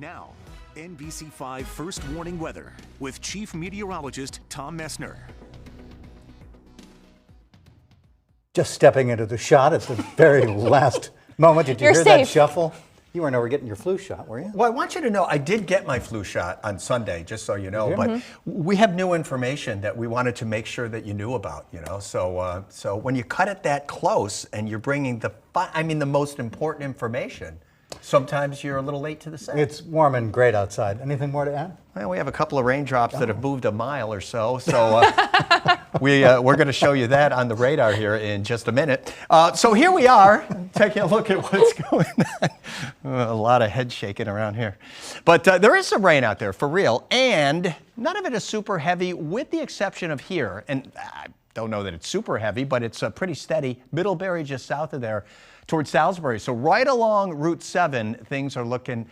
Now, NBC5 First Warning Weather with Chief Meteorologist Tom Messner. Just stepping into the shot at the very last moment. Did you You're hear safe. that shuffle? You weren't over getting your flu shot, were you? Well, I want you to know I did get my flu shot on Sunday, just so you know. Yeah. But we have new information that we wanted to make sure that you knew about. So when you cut it that close and you're bringing the most important information, sometimes you're a little late to the set. It's warm and great outside. Anything more to add? Well, we have a couple of raindrops that have moved a mile or so. So we're going to show you that on the radar here in just a minute. So here we are, taking a look at what's going on. A lot of head shaking around here. But there is some rain out there for real, and none of it is super heavy with the exception of here. And I don't know that it's super heavy, but it's pretty steady. Middlebury just south of there towards Salisbury. So right along Route 7, things are looking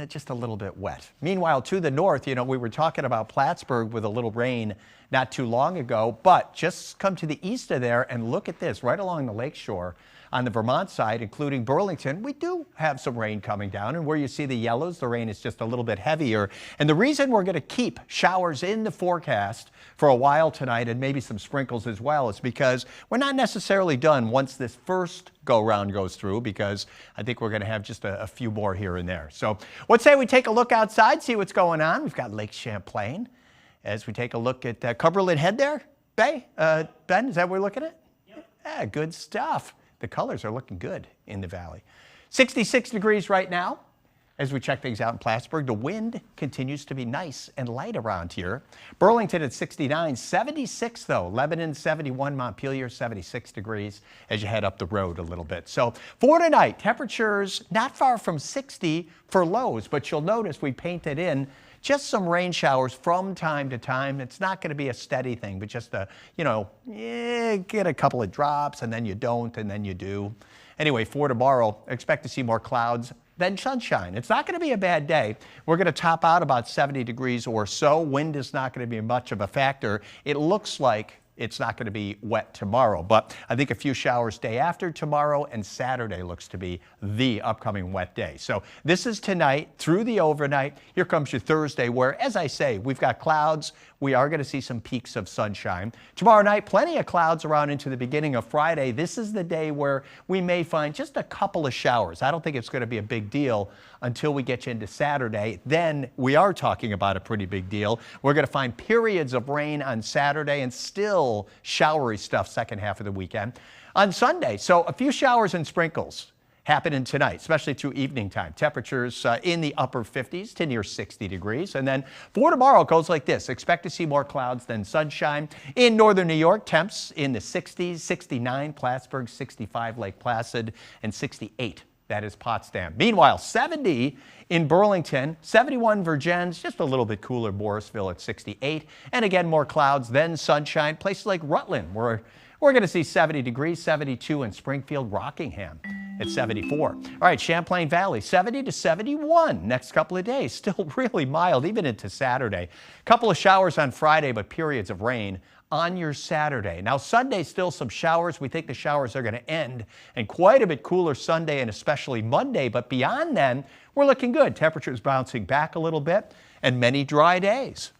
just a little bit wet. Meanwhile, to the north, we were talking about Plattsburgh with a little rain not too long ago, but just come to the east of there and look at this, right along the lakeshore on the Vermont side, including Burlington, we do have some rain coming down. And where you see the yellows, the rain is just a little bit heavier. And the reason we're going to keep showers in the forecast for a while tonight, and maybe some sprinkles as well, is because we're not necessarily done once this first go-round goes through, because I think we're going to have just a few more here and there. So let's say we take a look outside, see what's going on. We've got Lake Champlain. As we take a look at Cumberland Head there, Ben, is that what we're looking at? Yep. Yeah, good stuff. The colors are looking good in the valley. 66 degrees right now. As we check things out in Plattsburgh, the wind continues to be nice and light around here. Burlington at 69, 76 though. Lebanon 71, Montpelier 76 degrees as you head up the road a little bit. So for tonight, temperatures not far from 60 for lows, but you'll notice we painted in just some rain showers from time to time. It's not going to be a steady thing, but just get a couple of drops and then you don't and then you do. Anyway, for tomorrow, expect to see more clouds than sunshine. It's not going to be a bad day. We're going to top out about 70 degrees or so. Wind is not going to be much of a factor. It looks like it's not going to be wet tomorrow, but I think a few showers day after tomorrow, and Saturday looks to be the upcoming wet day. So this is tonight through the overnight. Here comes your Thursday where, as I say, we've got clouds. We are going to see some peaks of sunshine. Tomorrow night, plenty of clouds around into the beginning of Friday. This is the day where we may find just a couple of showers. I don't think it's going to be a big deal until we get you into Saturday. Then we are talking about a pretty big deal. We're going to find periods of rain on Saturday and still showery stuff second half of the weekend. On Sunday, so a few showers and sprinkles happening tonight, especially through evening time. Temperatures in the upper 50s to near 60 degrees. And then for tomorrow, it goes like this. Expect to see more clouds than sunshine. In northern New York, temps in the 60s, 69 Plattsburgh, 65 Lake Placid, and 68. That is Potsdam. Meanwhile, 70 in Burlington, 71 Vergennes, just a little bit cooler Morrisville at 68. And again, more clouds, then sunshine. Places like Rutland, where we're going to see 70 degrees, 72 in Springfield, Rockingham at 74. All right, Champlain Valley, 70 to 71 next couple of days. Still really mild, even into Saturday. Couple of showers on Friday, but periods of rain on your Saturday. Now, Sunday, still some showers. We think the showers are going to end, and quite a bit cooler Sunday and especially Monday. But beyond then, we're looking good. Temperatures bouncing back a little bit and many dry days.